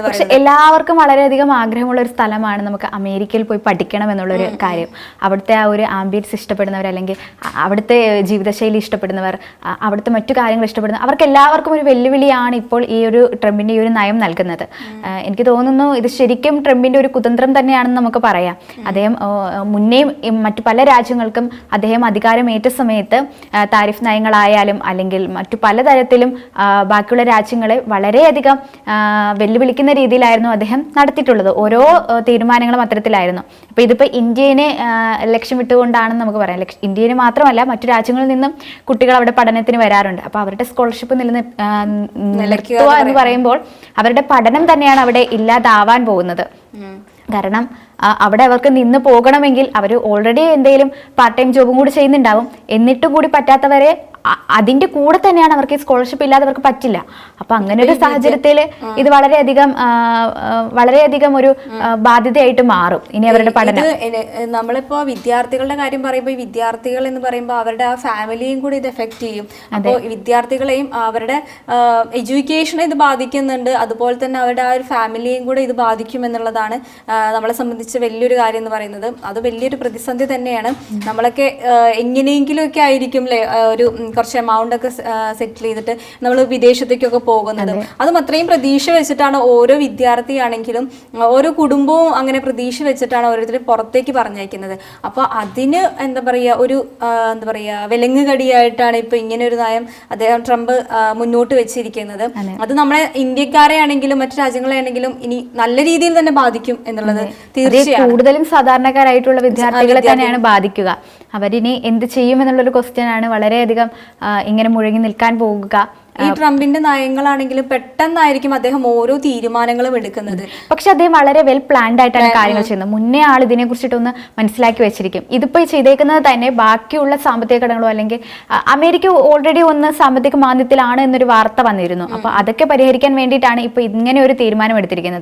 പക്ഷെ എല്ലാവർക്കും വളരെയധികം ആഗ്രഹമുള്ള ഒരു സ്ഥലമാണ് നമുക്ക് അമേരിക്കയിൽ പോയി പഠിക്കണം എന്നുള്ളൊരു കാര്യം. അവിടുത്തെ ആ ഒരു ആംബിയൻസ് ഇഷ്ടപ്പെടുന്നവർ, അല്ലെങ്കിൽ അവിടുത്തെ ജീവിതശൈലി ഇഷ്ടപ്പെടുന്നവർ, അവിടുത്തെ മറ്റു കാര്യങ്ങൾ ഇഷ്ടപ്പെടുന്ന അവർക്ക് എല്ലാവർക്കും ഒരു വെല്ലുവിളിയാണ് ഇപ്പോൾ ഈ ഒരു ട്രംപിന്റെ ഈ ഒരു നയം നൽകുന്നത്. എനിക്ക് തോന്നുന്നു ഇത് ശരിക്കും ട്രംപിന്റെ ഒരു കുതന്ത്രം തന്നെയാണെന്ന് നമുക്ക് പറയാം. അദ്ദേഹം മുന്നേയും മറ്റു പല രാജ്യങ്ങൾക്കും അദ്ദേഹം അധികാരമേറ്റ സമയത്ത് താരിഫ് നയങ്ങളായാലും അല്ലെങ്കിൽ മറ്റു പലതരത്തിലും ബാക്കിയുള്ള രാജ്യങ്ങളെ വളരെയധികം വെല്ലുവിളിക്കുന്ന രീതിയിലായിരുന്നു അദ്ദേഹം നടത്തിയിട്ടുള്ളത്. ഓരോ തീരുമാനങ്ങളും അത്തരത്തിലായിരുന്നു. അപ്പൊ ഇതിപ്പോ ഇന്ത്യനെ ലക്ഷ്യമിട്ടുകൊണ്ടാണെന്ന് നമുക്ക് പറയാം. ഇന്ത്യനെ മാത്രമല്ല മറ്റു രാജ്യങ്ങളിൽ നിന്നും കുട്ടികൾ അവിടെ പഠനത്തിന് വരാറുണ്ട്. അപ്പൊ അവരുടെ സ്കോളർഷിപ്പ് നിലനിർത്തുക എന്ന് പറയുമ്പോൾ അവരുടെ പഠനം തന്നെയാണ് അവിടെ ഇല്ലാതാവാൻ പോകുന്നത്. കാരണം അവിടെ അവർക്ക് നിന്ന് പോകണമെങ്കിൽ അവർ ഓൾറെഡി എന്തെങ്കിലും പാർട്ട് ടൈം ജോബും കൂടി ചെയ്യുന്നുണ്ടാവും. എന്നിട്ടും കൂടി പറ്റാത്തവരെ അതിന്റെ കൂടെ തന്നെയാണ് അവർക്ക് ഈ സ്കോളർഷിപ്പ് ഇല്ലാതെ അവർക്ക് പറ്റില്ല. അപ്പൊ അങ്ങനെ ഒരു സാഹചര്യത്തിൽ ഇത് വളരെയധികം ഒരു ബാധ്യതയായിട്ട് മാറും ഇനി അവരുടെ പഠനം. നമ്മളിപ്പോ വിദ്യാർത്ഥികളുടെ കാര്യം പറയുമ്പോൾ ഈ വിദ്യാർത്ഥികൾ എന്ന് പറയുമ്പോൾ അവരുടെ ആ ഫാമിലിയും കൂടി ഇത് എഫക്ട് ചെയ്യും. അപ്പോൾ വിദ്യാർത്ഥികളെയും അവരുടെ എഡ്യൂക്കേഷനെ ഇത് ബാധിക്കുന്നുണ്ട്, അതുപോലെ തന്നെ അവരുടെ ആ ഒരു ഫാമിലിയും കൂടെ ഇത് ബാധിക്കും എന്നുള്ളതാണ് നമ്മളെ സംബന്ധിച്ച് വലിയൊരു കാര്യം എന്ന് പറയുന്നത്. അത് വലിയൊരു പ്രതിസന്ധി തന്നെയാണ്. നമ്മളൊക്കെ എങ്ങനെയെങ്കിലും ഒക്കെ ആയിരിക്കും അല്ലേ ഒരു കുറച്ച് എമൗണ്ട് ഒക്കെ സെറ്റിൽ ചെയ്തിട്ട് നമ്മൾ വിദേശത്തേക്കൊക്കെ പോകുന്നത്. അതും അത്രയും പ്രതീക്ഷ വെച്ചിട്ടാണ് ഓരോ വിദ്യാർത്ഥിയാണെങ്കിലും ഓരോ കുടുംബവും അങ്ങനെ പ്രതീക്ഷ വെച്ചിട്ടാണ് ഓരോരുത്തരും പുറത്തേക്ക് പറഞ്ഞയക്കുന്നത്. അപ്പൊ അതിന് എന്താ പറയാ വിലങ്ങുകടിയായിട്ടാണ് ഇപ്പൊ ഇങ്ങനെ ഒരു നയം അദ്ദേഹം ട്രംപ് മുന്നോട്ട് വെച്ചിരിക്കുന്നത്. അത് നമ്മളെ ഇന്ത്യക്കാരെ ആണെങ്കിലും മറ്റു രാജ്യങ്ങളെ ആണെങ്കിലും ഇനി നല്ല രീതിയിൽ തന്നെ ബാധിക്കും എന്നുള്ളത് തീർച്ചയായും. കൂടുതലും സാധാരണക്കാരായിട്ടുള്ള വിദ്യാർത്ഥികളെ തന്നെയാണ് ബാധിക്കുക. അവരിനി എന്ത് ചെയ്യും എന്നുള്ളൊരു ക്വസ്റ്റ്യൻ ആണ് വളരെയധികം ഇങ്ങനെ മുഴങ്ങി നിൽക്കാൻ പോകുക. ഈ ട്രംപിന്റെ നയങ്ങളാണെങ്കിലും പെട്ടെന്നായിരിക്കും അദ്ദേഹം ഓരോ തീരുമാനങ്ങളും എടുക്കുന്നത്. പക്ഷെ അദ്ദേഹം വളരെ വെൽ പ്ലാൻഡ് ആയിട്ടാണ് കാര്യങ്ങൾ ചെയ്യുന്നത്. മുന്നേ ആൾ ഇതിനെ കുറിച്ചിട്ടൊന്ന് മനസ്സിലാക്കി വെച്ചിരിക്കും. ഇതിപ്പോ ചെയ്തേക്കുന്നത് തന്നെ ബാക്കിയുള്ള സാമ്പത്തിക ഘടകങ്ങളോ അല്ലെങ്കിൽ അമേരിക്ക ഓൾറെഡി ഒന്ന് സാമ്പത്തിക മാന്ദ്യത്തിലാണ് എന്നൊരു വാർത്ത വന്നിരുന്നു. അപ്പൊ അതൊക്കെ പരിഹരിക്കാൻ വേണ്ടിയിട്ടാണ് ഇപ്പൊ ഇങ്ങനെ ഒരു തീരുമാനം എടുത്തിരിക്കുന്നത്.